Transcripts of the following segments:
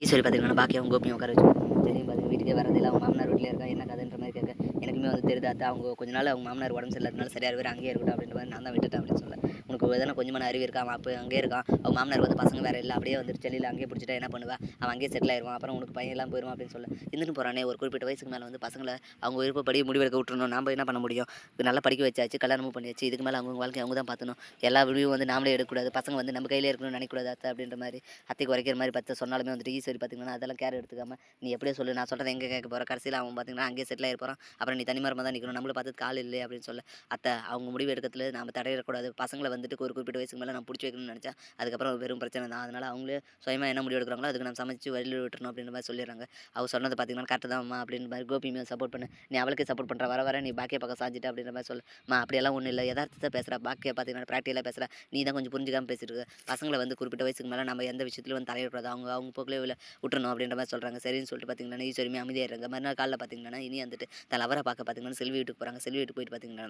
ஈஸ்வரி பார்த்தீங்கன்னா, பாக்கியாவும் கோபியும் உட்கார வச்சு தெரியும் பாத்துங்க வீட்டுக்கே வரதில்ல. அவங்க மாமனார் வீட்லயே இருக்கா. என்ன கதைன்ற மாரி கேட்க, எனக்குமே வந்து தெரியுது அத்த. அவங்க கொஞ்ச நாள் அவங்க மாமனார் உடம்பு சரியில்லாதனால சரியாகவே அங்கேயே இருக்கட்டும் அப்படின்ற மாரி நான் தான் விட்டுட்டேன் அப்படின்னு சொல்ல. உனக்கு எதனா கொஞ்சமான அறிவு இருக்கா? அவன் அப்ப அங்கேயே இருக்கான். அவங்க மாமனாருக்கு வந்து பசங்க வேற இல்ல. அப்படியே வந்துட்டு சென்னையில அங்கேயே புடிச்சுட்டா என்ன பண்ணுவ? அவன் அங்கேயே செட்டில் ஆயிருவான். அப்புறம் உனக்கு பையன் எல்லாம் போயிருவான் அப்படின்னு சொல்ல. இருந்துட்டு போறானே ஒரு குறிப்பிட்ட வயசுக்கு மேல வந்து பசங்கள அவங்க விருப்பப்படி முடிவெடுக்க விட்டுறணும். நாம என்ன பண்ண முடியும்? நல்லா படிக்க வச்சாச்சு, கல்யாணமும் பண்ணியாச்சு. இதுக்கு மேல அவங்க வாழ்க்கைய அவங்க தான் பார்த்துக்கணும். எல்லா முடிவும் வந்து நாமளே எடுக்கக்கூடாது. பசங்க வந்து நம்ம கையிலே இருக்கணும்னு நினைக்கக்கூடாது அத்த அப்படின்ற மாரி அத்தைக்கு உரைக்கிற மாரி பத்த சொன்னாலுமே வந்துட்டு ஈஸ்வரி பார்த்தீங்கன்னா, அதெல்லாம் கேர் எடுத்துக்காம நீ எப்படியோ சொல்லு. நான் சொல்றத எங்க கேட்க போற? கடைசியில அவன் பார்த்தீங்கன்னா, அங்கேயே செட்டில் ஆயிற போறான். அப்புறம் நீ தனிமரமா தான் நிக்கணும். நம்மள பாத்துக்க ஆள் இல்லையே அப்படின்னு சொல்ல. அத்த அவங்க முடிவு எடுக்கிறதுல நாம தடையிடக்கூடாது. பசங்கள வந்துட்டு ஒரு குறிப்பிட்ட வயசுக்கு மேல நான் புடிச்சு வைக்கணும்னு நெனச்சா, அதுக்கப்புறம் வெறும் பிரச்சனை தான். அதனால அவங்களே சுயமா என்ன முடிவு எடுக்குறாங்களோ, அதுக்கு நம்ம சம்மதிச்சு வழியில விட்டுறணும் அப்படின்ற மாரி சொல்லிடுறாங்க. அவ சொன்னது பார்த்தீங்கன்னா, கரெக்ட்டு தான் அம்மா அப்படின்ற மாரி கோபியுமே சப்போர்ட் பண்ணு. நீ அவளுக்கே சப்போர்ட் பண்ற. வர வர நீ பாக்கியா பக்கம் சாஞ்சுட்ட அப்படின்ற மாரி சொல்ல. அம்மா அப்படியெல்லாம் ஒண்ணும் இல்ல. எதார்த்தத்த பேசுறா. பாக்கியா பார்த்தீங்கன்னா, பிராக்டிகலா பேசுறா. நீ தான் கொஞ்சம் புரிஞ்சுக்காம பேசிட்டு இருக்க. பசங்கள வந்து குறிப்பிட்ட வயசுக்கு மேல நம்ம எந்த விஷயத்திலயும் வந்து தலையிடக்கூடாது. அவங்க அவங்க போக்குலயே விட்டுறணும் அப்படின்ற மாரி சொல்றாங்க. சரின்னு சொல்லிட்டு பார்த்தீங்கன்னா, ஈஸ்வரியுமே அமைதியாயிடுறாங்க. மறுநாள் காலைல பார்த்தீங்கன்னா, இனி வந்துட்டு தன் லவ்வர பார்க்க பார்த்தீங்கன்னா, செல்வி வீட்டுக்கு போறாங்க. செல்வி வீட்டுக்கு போயிட்டு பார்த்தீங்கன்னா,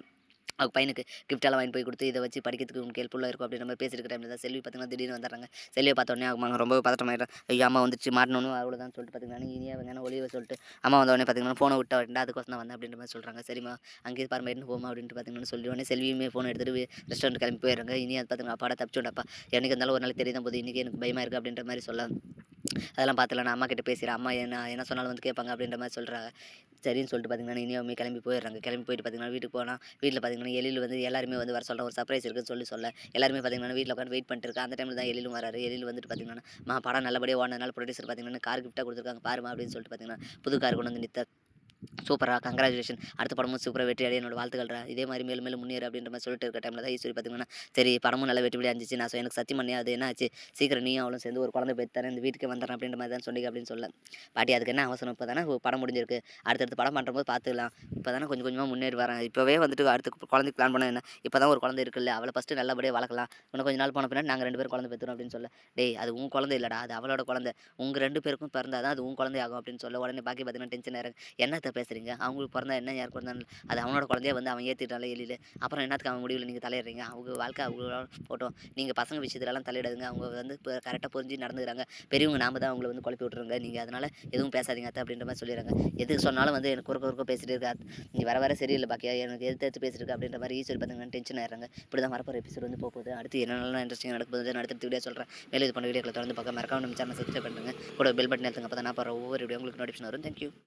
அவங்க பையனுக்கு கிஃப்ட்லாம் வாங்கிட்டு போய் குடுத்து, இத வச்சு படிக்கிறதுக்கு உனக்கு ஹெல்ப்ஃபுல்லா இருக்கும் அப்படின்ற மாரி பேசிட்டு இருக்க டைம்ல தான் செல்வி பார்த்தீங்கன்னா, திடீர்னு வந்துடுறாங்க. செல்விய பார்த்தோனே அவங்க ரொம்பவே பதட்டமாயிடுறாங்க. ஐயோ! அம்மா வந்துருச்சு மாட்டணும் அவ்வளோதான்னு சொல்லிட்டு பார்த்தீங்கன்னா, இனியா வேணா ஒளிய சொல்லிட்டு அம்மா வந்தோனே பார்த்தீங்கன்னா, ஃபோன விட்டா அதுக்கோசரம் தான் வந்தேன் அப்படின்ற மாரி சொல்றாங்க. சரிம்மா அங்கேயே பாரும்மா எடுத்துன்னு போம்மா அப்படின்ட்டு பார்த்தீங்கன்னா, சொல்லிடுவோனே செல்வியுமே ஃபோன் எடுத்துட்டு ரெஸ்டாரண்ட் கிளம்பி போயிடுறாங்க. இனியா பார்த்தீங்கன்னா, அப்பாடா தப்பிச்சோம்டாப்பா. என்னைக்கு இருந்தாலும் ஒரு நாளைக்கு தெரிய தான் போகுது. இன்னைக்கு எனக்கு பயமா இருக்கு அப்படின்ற மாரி சொல்ல அதெல்லாம் பார்த்துக்கலாம். நான் அம்மாகிட்ட பேசிறேன். அம்மா என்ன என்ன சொன்னாலும் வந்து கேட்பாங்க அப்படின்ற மாரி சொல்றாங்க. சரின்னு சொல்லிட்டு பார்த்தீங்கன்னா, இனியாவுமே கிளம்பி போயிடுறாங்க. கிளம்பி போயிட்டு பார்த்தீங்கன்னா, வீட்டுக்கு போனா, வீட்ல பார்த்தீங்கன்னா, எழில் வந்து எல்லாருமே வந்து வர சொல்ல ஒரு சர்ப்ரைஸ் இருக்குன்னு சொல்ல, எல்லாருமே பார்த்தீங்கன்னா, வீட்ல உட்காந்து வெயிட் பண்ணிட்டு இருக்கா. அந்த டைம்ல தான் எழிலும் வராரு. எழில் வந்துட்டு பார்த்தீங்கன்னா, படம் நல்லபடியா ஓடுனதுனால புரொடியூசர் பார்த்தீங்கன்னா, கார் கிஃப்ட்டா குடுத்துருக்காங்க பாரும்மா அப்படின்னு சொல்லிட்டு பார்த்தீங்கன்னா, புது கார் கொண்டு வந்து நிறுத்த சூப்பர்ரா! கங்கிராச்சுலேஷன். அடுத்த படமும் சூப்பரா வெற்றி அடைய என்னோட வாழ்த்துக்கள்டா. இதே மாரி மேலும் மேலும் முன்னேறு அப்படின்ற மாரி சொல்லிட்டு இருக்க டைம்ல தான் ஈஸ்வரி பார்த்தீங்கன்னா, சரி படமும் நல்லா வெற்றிபடியா இருந்துச்சு. எனக்கு சத்தியம் பண்ணியா அது என்ன ஆச்சு? சீக்கிரம் நீயும் அவளும் சேர்ந்து ஒரு குழந்தை பெத்து தரேன். இந்த வீட்டுக்கே வந்துடுறேன் அப்படின்ற மாரி தான் சொன்னீங்க அப்படின்னு சொல்ல. பாட்டி அதுக்கு என்ன அவசரம்? இப்ப தானே படம் முடிஞ்சிருக்கு. அடுத்தடுத்து படம் பண்ணும்போது பார்த்துக்கலாம். இப்ப தானே கொஞ்சம் கொஞ்சமா முன்னேறி வரேன். இப்பவே வந்துட்டு அடுத்து குழந்தைக்கு பிளான் பண்ணா என்ன? இப்ப தான் ஒரு குழந்தை இருக்குல்ல. அவள ஃபர்ஸ்ட்டு நல்லபடியா வளர்க்கலாம். இன்னும் கொஞ்ச நாள் போன பின்னாடி நாங்க 2 பேரும் குழந்தை பெத்துக்கிறோம் அப்படின்னு சொல்ல. டேய் அது உன் குழந்தை இல்லடா. அது அவளோட குழந்தை. உங்க 2 பேருக்கும் பிறந்தா தான் அது உன் குழந்தை ஆகும் அப்படின்னு சொல்ல. உடனே பாக்கி பார்த்தீங்கன்னா டென்ஷன் ஆயிடுறாங்க. என்னத்த பேசுறீங்க? அவங்களுக்கு பொறந்தா என்ன? யாருக்கு பொறந்தாலும் அது அவனோட குழந்தைய வந்து அவன் ஏத்துக்கிட்டான்ல எழிலு. அப்புறம் என்னத்துக்கு அவன் முடிவுல நீங்க தலையிடுறீங்க? அவங்க வாழ்க்கை அவங்களோட போட்டும். நீங்க பசங்க விஷயத்துலலாம் தலையிடாதீங்க. அவங்க வந்து இப்ப கரெக்ட்டா புரிஞ்சு நடந்துக்கிறாங்க. பெரியவங்க நாம தான் அவங்கள வந்து குழப்பி விட்டுறோங்க. நீங்க அதனால எதுவும் பேசாதீங்க அத்த அப்படின்ற மாரி சொல்லிடுறாங்க. எதுக்கு சொன்னாலும் வந்து எனக்கு குறுக்க குறுக்க பேசிட்டு இருக்க. நீ வர வர சரியில்ல பாக்கியா. எனக்கு எதிர்த்து எதிர்த்து பேசிட்டு இருக்க அப்படின்ற மாரி ஈஸ்வரி பார்த்தீங்கன்னா டென்ஷன் ஆயிடுறாங்க. இப்படிதான் வரப்போற எபிசோட் வந்து போகுது. அடுத்து என்னென்னலாம் இன்ட்ரஸ்டிங்கா நடக்க போகுது அடுத்த வீடியோ சொல்றேன். மேலும் இது போன்ற வீடியோக்கள தொடர்ந்து பார்க்க மறக்காம நம்ம சேனல சப்ஸ்கிரைப் பண்ணுங்க. கூட பெல் பட்டன் அழுத்துங்க. அப்பதான் நான் போடுற ஒவ்வொரு வீடியோ உங்களுக்கு நோட்டிஃபிகேஷன் வரும். Thank you.